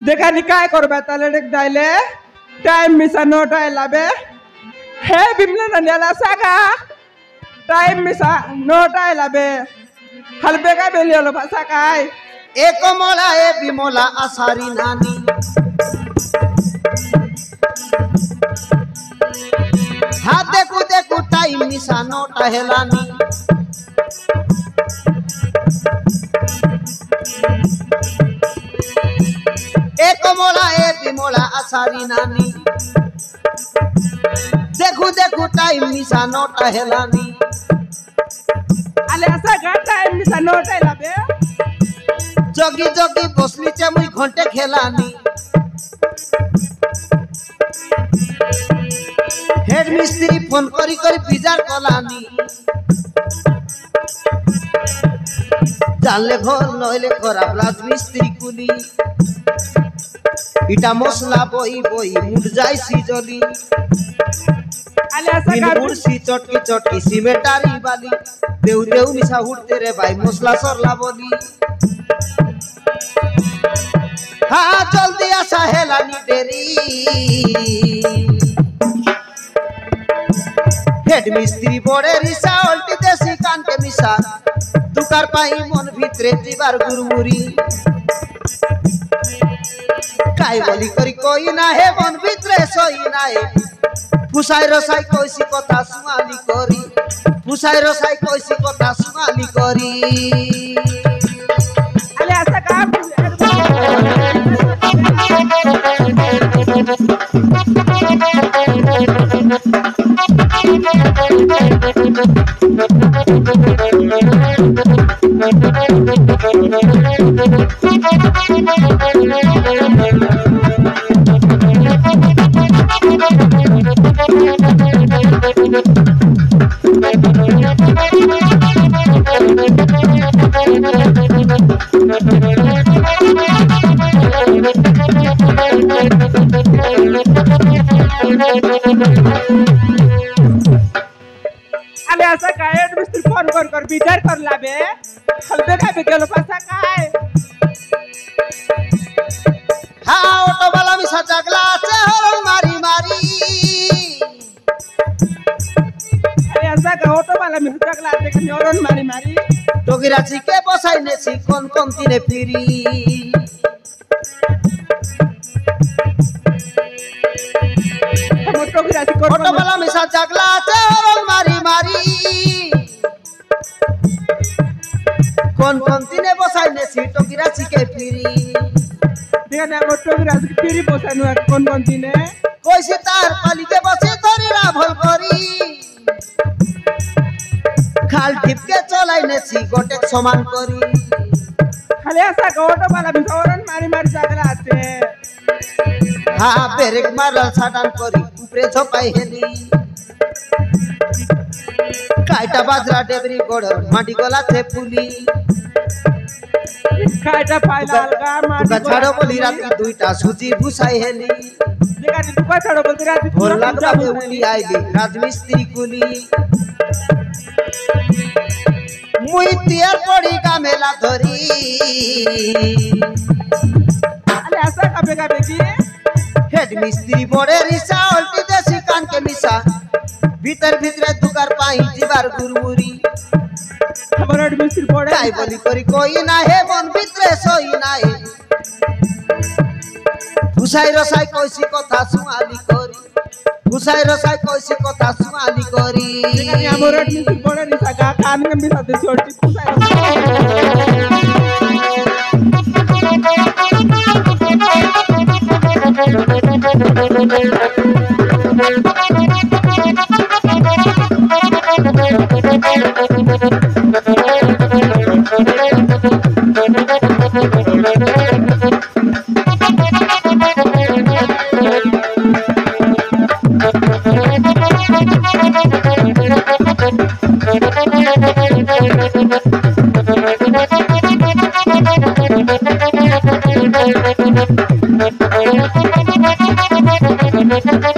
देखानी काय करबा ताले देख दाइले टाइम मिसा नो टाइ लाबे हे बिमले नन्याला सागा टाइम मिसा नो टाइ लाबे हलबे का बेलियो भाषा काय एक मोला ए बिमोला आसारी नानी हाँ देखू देखू टाइम मिसा नो टाहेलानी एक मोला ए बिमोला आसारी नानी देखू देखू टाइम मिसा नो टाहेलानी आले असा का टाइम मिसा नो टाइ लाबे जगी जगी बसली चे मुई घंटे खेलानी हेड मिस्त्री फोन करी करी बिजार कलानी जानले घर नहले खराब राज मिस्त्री कुली इटा मसला बही बही मुड जाय सिजली आले असा का मुर्सी चटकी चटकी सिमेटारी बाली देउ देउ मिसा उठते रे भाई मसला सरला बोली हाँ जल्दी आसा हेलानी डेरी हेड मिस्त्री बड़े रिसा उल्टी देसी कान के मिसा दुकार पाई मन भितरे जीवार गुरमुरी काय बोली करी कोई ना है मन भितरे सोई ना है फुसाई रसाई कोइसी कथा सुमाली करी फुसाई रसाई कोइसी कथा सुमाली करी आले असा का आले असा काय मिस्त्री फोन कर विचार कर लाबे हलबे काय बेगेलो भाषा काय हाँ ऑटो वाला मिसा जगला से हरण मारी मारी अरे ऐसा का ऑटो वाला में जगला देख न्यूरॉन मारी मारी टोगिराची के बसाई ने सी कौन कौन तीने फिरी हम टोगिराची को ऑटो वाला मिसा जगला से हरण मारी मारी कौन कौन तीने बसाई ने सी टोगिराची के फिरी देखा ना टोगिराची की फिरी बसानु कौन तीने कोई से तार पाली के बसे धरी राभल करी खाल टिपके चलाई ने सी गोटेक समान करी खाली ऐसा का ऑटो वाला में औरन मारी मारी जगला आते हाँ ब्रेक मारल साटान करी ऊपरे झोपाई हेली काइटा बाजरा डेबरी गोड़ माटी गला थे फुली काइटा पाइला अलगा माटी छाड़ो बोली राती दुईटा सूची भुसाई हेली देखा दुका छाड़ो बोली राती भोर लागला बे उली आईली राजमिस्त्री कुली मुई तियार पड़ी का मेला धरी अरे ऐसा कबे कबे की हेड मिस्त्री बड़े रिसा उल्टी देसी कान के मिसा भीतर भीतर दुकार पाई जीवार गुरमुरी हमारा मिस्त्री बड़े काय बोली करी कोई ना है मन भीतर सोई ना है फुसाई रसाई कोइसी कथा सुआली करी फुसाई रसाई कोइसी कथा सुआली करी देखा हमारा मिस्त्री बड़े रिसा का कान के मिसा देसी उल्टी फुसाई Thank you.